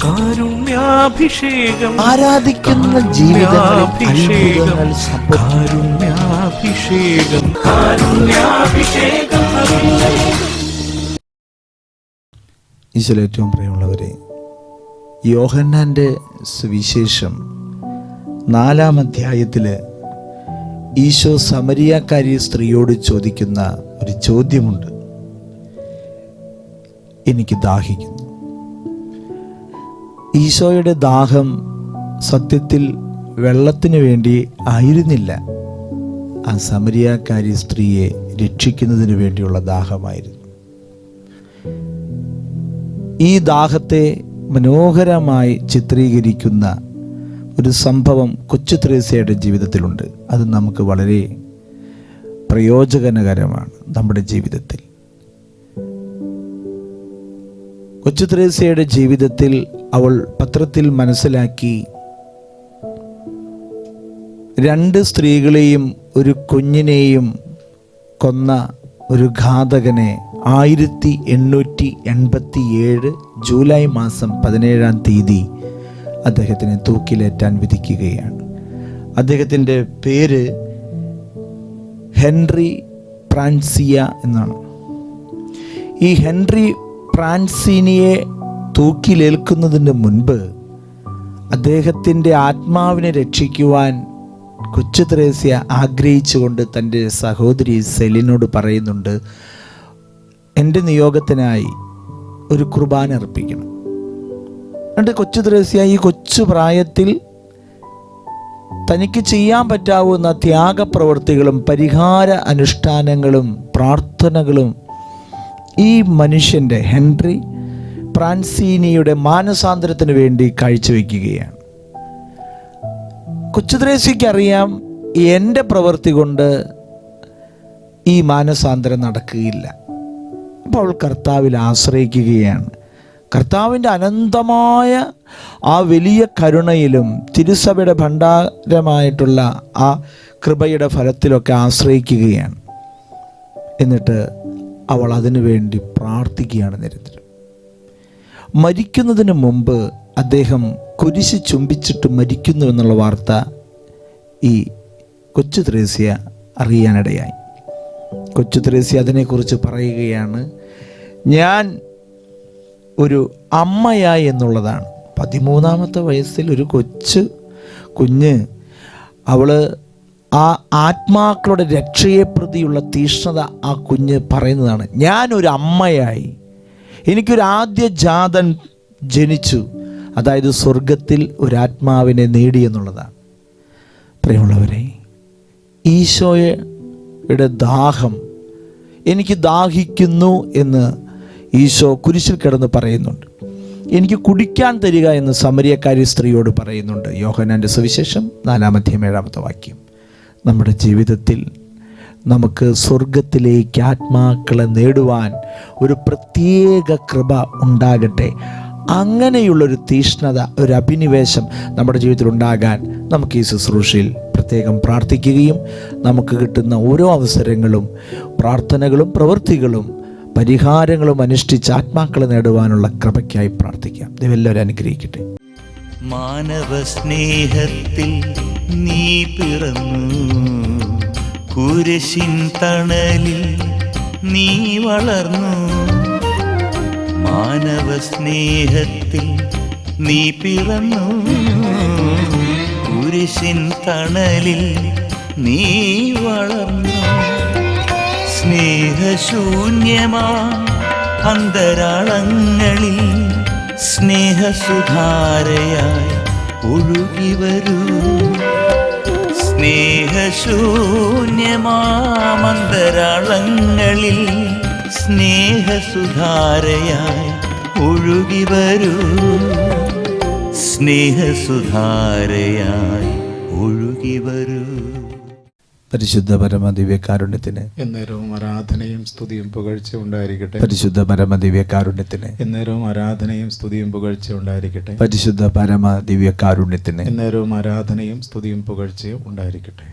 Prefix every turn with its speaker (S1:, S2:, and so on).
S1: കാരുണ്യാഭിഷേകം,
S2: ആരാധിക്കുന്ന ജീവിതങ്ങളിൽ
S1: കാരുണ്യാഭിഷേകം, കാരുണ്യാഭിഷേകം.
S2: ഈശോയിൽ ഏറ്റവും പ്രിയമുള്ളവരെ, യോഹന്നാന്റെ സുവിശേഷം 4-ാം അധ്യായത്തില് ഈശോ സമരിയാക്കാരി സ്ത്രീയോട് ചോദിക്കുന്ന ഒരു ചോദ്യമുണ്ട്. എനിക്ക് ദാഹിക്കുന്നു. ഈശോയുടെ ദാഹം സത്യത്തിൽ വെള്ളത്തിന് വേണ്ടി ആയിരുന്നില്ല, ആ സമരിയാക്കാരി സ്ത്രീയെ രക്ഷിക്കുന്നതിന് വേണ്ടിയുള്ള ദാഹമായിരുന്നു. ഈ ദാഹത്തെ മനോഹരമായി ചിത്രീകരിക്കുന്ന ഒരു സംഭവം കൊച്ചു ത്രേസ്യയുടെ ജീവിതത്തിലുണ്ട്. അത് നമുക്ക് വളരെ പ്രയോജനകരമാണ് നമ്മുടെ ജീവിതത്തിൽ. കൊച്ചു ത്രേസ്യയുടെ ജീവിതത്തിൽ അവൾ പത്രത്തിൽ മനസ്സിലാക്കി, 2 സ്ത്രീകളെയും ഒരു കുഞ്ഞിനെയും കൊന്ന ഒരു ഘാതകനെ 1887 ജൂലൈ മാസം 17-ാം തീയതി അദ്ദേഹത്തിനെ തൂക്കിലേറ്റാൻ വിധിക്കുകയാണ്. അദ്ദേഹത്തിൻ്റെ പേര് ഹെൻറി പ്രാൻസിയ എന്നാണ്. ഈ ഹെൻറി പ്രാൻസിനിയെ തൂക്കിലേൽക്കുന്നതിന് മുൻപ് അദ്ദേഹത്തിൻ്റെ ആത്മാവിനെ രക്ഷിക്കുവാൻ കൊച്ചു ത്രേസ്യ ആഗ്രഹിച്ചുകൊണ്ട് തൻ്റെ സഹോദരി സെലിനോട് പറയുന്നുണ്ട്, എൻ്റെ നിയോഗത്തിനായി ഒരു കുർബാന അർപ്പിക്കണം. എന്നിട്ട് കൊച്ചു ത്രേസ്യ ഈ കൊച്ചു പ്രായത്തിൽ തനിക്ക് ചെയ്യാൻ പറ്റാവുന്ന ത്യാഗപ്രവൃത്തികളും പരിഹാര അനുഷ്ഠാനങ്ങളും പ്രാർത്ഥനകളും ഈ മനുഷ്യൻ്റെ ഹെൻറി പ്രാൻസിനിയുടെ മാനസാന്തരത്തിന് വേണ്ടി കാഴ്ചവെക്കുകയാണ്. കൊച്ചു ത്രേസ്യയ്ക്ക് അറിയാം, എൻ്റെ പ്രവൃത്തി കൊണ്ട് ഈ മാനസാന്തരം നടക്കുകയില്ല. അപ്പോൾ അവൾ കർത്താവിൽ ആശ്രയിക്കുകയാണ്. കർത്താവിൻ്റെ അനന്തമായ ആ വലിയ കരുണയിലും തിരുസഭയുടെ ഭണ്ഡാരമായിട്ടുള്ള ആ കൃപയുടെ ഫലത്തിലൊക്കെ ആശ്രയിക്കുകയാണ്. എന്നിട്ട് അവൾ അതിനു വേണ്ടി പ്രാർത്ഥിക്കുകയാണ് നിരന്തരം. മരിക്കുന്നതിന് മുമ്പ് അദ്ദേഹം കുരിശ് ചുംബിച്ചിട്ട് മരിക്കുന്നു എന്നുള്ള വാർത്ത ഈ കൊച്ചു ത്രേസ്യ അറിയാനിടയായി. കൊച്ചു ത്രേസ്യ അതിനെക്കുറിച്ച് പറയുകയാണ്, ഞാൻ ഒരു അമ്മയായി എന്നുള്ളതാണ്. 13-ാമത്തെ വയസ്സിൽ ഒരു കുഞ്ഞ് അവൾ ആ ആത്മാക്കളുടെ രക്ഷയെ പ്രതിയുള്ള തീഷ്ണത ആ കുഞ്ഞ് പറയുന്നതാണ്. ഞാനൊരു അമ്മയായി, എനിക്കൊരു ആദ്യ ജാതൻ ജനിച്ചു, അതായത് സ്വർഗത്തിൽ ഒരാത്മാവിനെ നേടി എന്നുള്ളതാണ്. പ്രിയമുള്ളവരെ, ഈശോയുടെ ദാഹം, എനിക്ക് ദാഹിക്കുന്നു എന്ന് ഈശോ കുരിശിൽ കിടന്ന് പറയുന്നുണ്ട്. എനിക്ക് കുടിക്കാൻ തരിക എന്ന് സമരിയക്കാരി സ്ത്രീയോട് പറയുന്നുണ്ട്. യോഹന്നാൻ്റെ സുവിശേഷം 4-ാം അധ്യായം 7-ാമത്തെ വാക്യം. നമ്മുടെ ജീവിതത്തിൽ നമുക്ക് സ്വർഗത്തിലേക്ക് ആത്മാക്കളെ നേടുവാൻ ഒരു പ്രത്യേക കൃപ ഉണ്ടാകട്ടെ. അങ്ങനെയുള്ളൊരു തീഷ്ണത, ഒരു അഭിനിവേശം നമ്മുടെ ജീവിതത്തിൽ ഉണ്ടാകാൻ നമുക്ക് ഈ ശുശ്രൂഷയിൽ പ്രത്യേകം പ്രാർത്ഥിക്കുകയും നമുക്ക് കിട്ടുന്ന ഓരോ അവസരങ്ങളും പ്രാർത്ഥനകളും പ്രവൃത്തികളും പരിഹാരങ്ങളും അനുഷ്ഠിച്ച് ആത്മാക്കളെ നേടുവാനുള്ള കൃപയ്ക്കായി പ്രാർത്ഥിക്കാം. ദൈവമെല്ലാവരും അനുഗ്രഹിക്കട്ടെ.
S3: മാനവ സ്നേഹത്തിൽ നീ പിറന്നു, കുരിശിൻ തണലിൽ നീ വളർന്നു. മാനവ സ്നേഹത്തിൽ നീ പിറന്നു, കുരിശിൻ തണലിൽ നീ വളർന്നു. സ്നേഹശൂന്യമാ അന്തരാളങ്ങളിൽ സ്നേഹസുധാരയായി ഒഴുകി വരൂ. സ്നേഹശൂന്യമാമന്തരാളങ്ങളിൽ സ്നേഹസുധാരയായി ഒഴുകി വരൂ. സ്നേഹസുധാരയായി ഒഴുകി വരൂ.
S2: പരിശുദ്ധ പരമദിവ്യകാരുണ്യത്തിന്
S4: എന്നേരവും ആരാധനയും സ്തുതിയും പുകഴ്ച ഉണ്ടായിരിക്കട്ടെ.
S2: പരിശുദ്ധ പരമദിവ്യകാരുണ്യത്തിന്
S4: എന്നേരവും ആരാധനയും സ്തുതിയും പുകഴ്ച ഉണ്ടായിരിക്കട്ടെ.
S2: പരിശുദ്ധ പരമദിവ്യകാരുണ്യത്തിന്
S4: എന്നേരവും ആരാധനയും സ്തുതിയും പുകഴ്ച ഉണ്ടായിരിക്കട്ടെ.